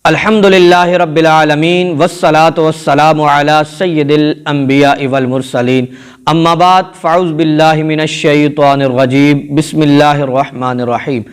الحمدللہ رب العالمین والصلاة والسلام علی سید الانبیاء والمرسلین اما بعد فاعوذ باللہ من الشیطان الرجیم بسم اللہ الرحمن الرحیم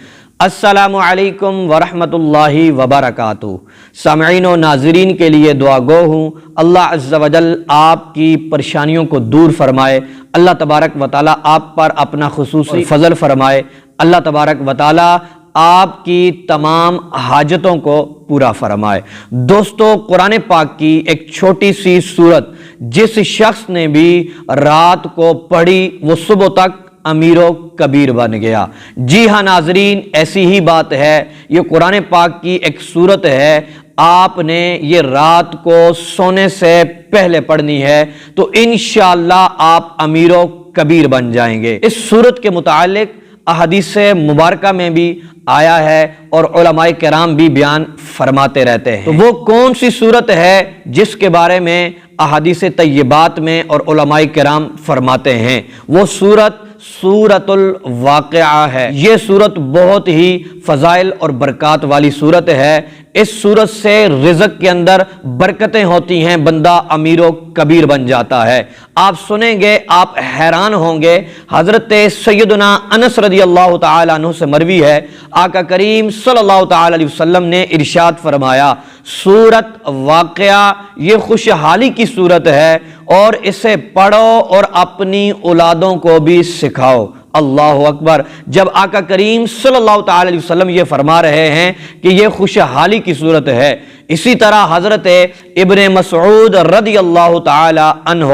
السلام علیکم ورحمۃ اللہ وبرکاتہ۔ سامعین و ناظرین کے لیے دعا گو ہوں اللہ عز و جل آپ کی پریشانیوں کو دور فرمائے، اللہ تبارک و تعالی آپ پر اپنا خصوصی فضل فرمائے، اللہ تبارک و تعالی آپ کی تمام حاجتوں کو پورا فرمائے۔ دوستو، قرآن پاک کی ایک چھوٹی سی سورت جس شخص نے بھی رات کو پڑھی وہ صبح تک امیر و کبیر بن گیا۔ جی ہاں ناظرین، ایسی ہی بات ہے، یہ قرآن پاک کی ایک سورت ہے، آپ نے یہ رات کو سونے سے پہلے پڑھنی ہے تو انشاءاللہ آپ امیر و کبیر بن جائیں گے۔ اس سورت کے متعلق احادیث مبارکہ میں بھی آیا ہے اور علماء کرام بھی بیان فرماتے رہتے ہیں۔ تو وہ کون سی سورت ہے جس کے بارے میں احادیث طیبات میں اور علماء کرام فرماتے ہیں؟ وہ سورت الواقعہ ہے۔ یہ سورت بہت ہی فضائل اور برکات والی سورت ہے۔ اس سورت سے رزق کے اندر برکتیں ہوتی ہیں، بندہ امیر و کبیر بن جاتا ہے۔ آپ سنیں گے، آپ حیران ہوں گے۔ حضرت سیدنا انس رضی اللہ تعالی عنہ سے مروی ہے، آقا کریم صلی اللہ تعالی علیہ وسلم نے ارشاد فرمایا، سورت واقعہ یہ خوشحالی کی سورت ہے اور اسے پڑھو اور اپنی اولادوں کو بھی سکھاؤ۔ اللہ اکبر۔ جب آقا کریم صلی اللہ تعالی علیہ وسلم یہ فرما رہے ہیں کہ یہ خوشحالی کی صورت ہے، اسی طرح حضرت ابن مسعود رضی اللہ تعالی عنہ،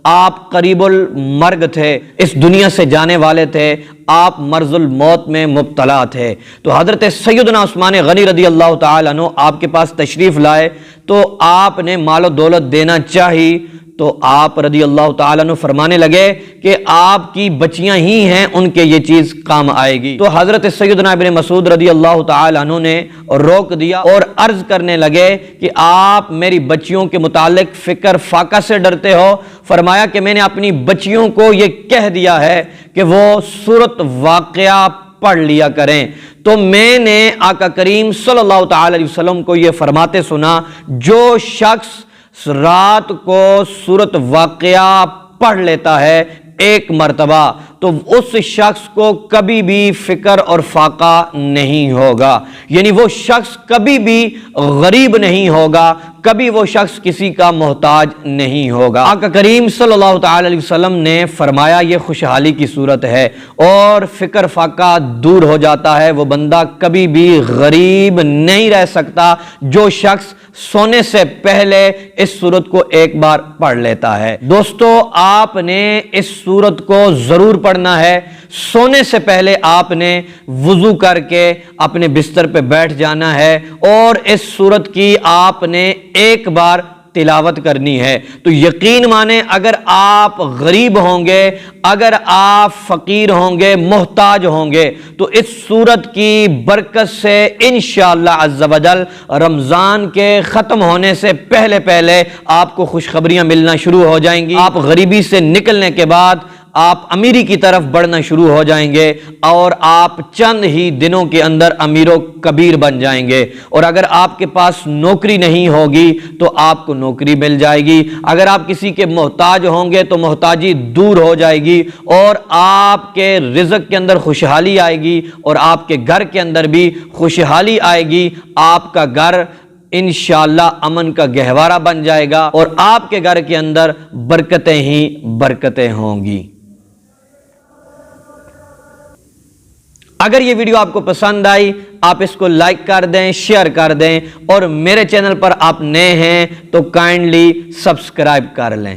آپ قریب المرگ تھے، اس دنیا سے جانے والے تھے، آپ مرض الموت میں مبتلا تھے، تو حضرت سیدنا عثمان غنی رضی اللہ تعالی عنہ آپ کے پاس تشریف لائے تو آپ نے مال و دولت دینا چاہی، تو آپ رضی اللہ تعالیٰ عنہ فرمانے لگے کہ آپ کی بچیاں ہی ہیں، ان کے یہ چیز کام آئے گی۔ تو حضرت سیدنا ابن مسعود رضی اللہ تعالیٰ عنہ نے روک دیا اور عرض کرنے لگے کہ آپ میری بچیوں کے متعلق فکر فاقہ سے ڈرتے ہو۔ فرمایا کہ میں نے اپنی بچیوں کو یہ کہہ دیا ہے کہ وہ سورت واقعہ پڑھ لیا کریں، تو میں نے آقا کریم صلی اللہ تعالی علیہ وسلم کو یہ فرماتے سنا، جو شخص رات کو سورت واقعہ پڑھ لیتا ہے ایک مرتبہ تو اس شخص کو کبھی بھی فکر اور فاقہ نہیں ہوگا، یعنی وہ شخص کبھی بھی غریب نہیں ہوگا، کبھی وہ شخص کسی کا محتاج نہیں ہوگا۔ آقا کریم صلی اللہ تعالی علیہ وسلم نے فرمایا یہ خوشحالی کی صورت ہے اور فکر فاقہ دور ہو جاتا ہے، وہ بندہ کبھی بھی غریب نہیں رہ سکتا جو شخص سونے سے پہلے اس سورت کو ایک بار پڑھ لیتا ہے۔ دوستو، آپ نے اس سورت کو ضرور پڑھنا ہے۔ سونے سے پہلے آپ نے وضو کر کے اپنے بستر پہ بیٹھ جانا ہے اور اس سورت کی آپ نے ایک بار تلاوت کرنی ہے۔ تو یقین مانیں، اگر آپ غریب ہوں گے، اگر آپ فقیر ہوں گے، محتاج ہوں گے، تو اس سورت کی برکت سے انشاءاللہ عز و جل رمضان کے ختم ہونے سے پہلے پہلے آپ کو خوشخبریاں ملنا شروع ہو جائیں گی۔ آپ غریبی سے نکلنے کے بعد آپ امیری کی طرف بڑھنا شروع ہو جائیں گے اور آپ چند ہی دنوں کے اندر امیر و کبیر بن جائیں گے۔ اور اگر آپ کے پاس نوکری نہیں ہوگی تو آپ کو نوکری مل جائے گی، اگر آپ کسی کے محتاج ہوں گے تو محتاجی دور ہو جائے گی اور آپ کے رزق کے اندر خوشحالی آئے گی اور آپ کے گھر کے اندر بھی خوشحالی آئے گی۔ آپ کا گھر انشاءاللہ امن کا گہوارہ بن جائے گا اور آپ کے گھر کے اندر برکتیں ہی برکتیں ہوں گی۔ اگر یہ ویڈیو آپ کو پسند آئی، آپ اس کو لائک کر دیں، شیئر کر دیں، اور میرے چینل پر آپ نئے ہیں تو کائنڈلی سبسکرائب کر لیں۔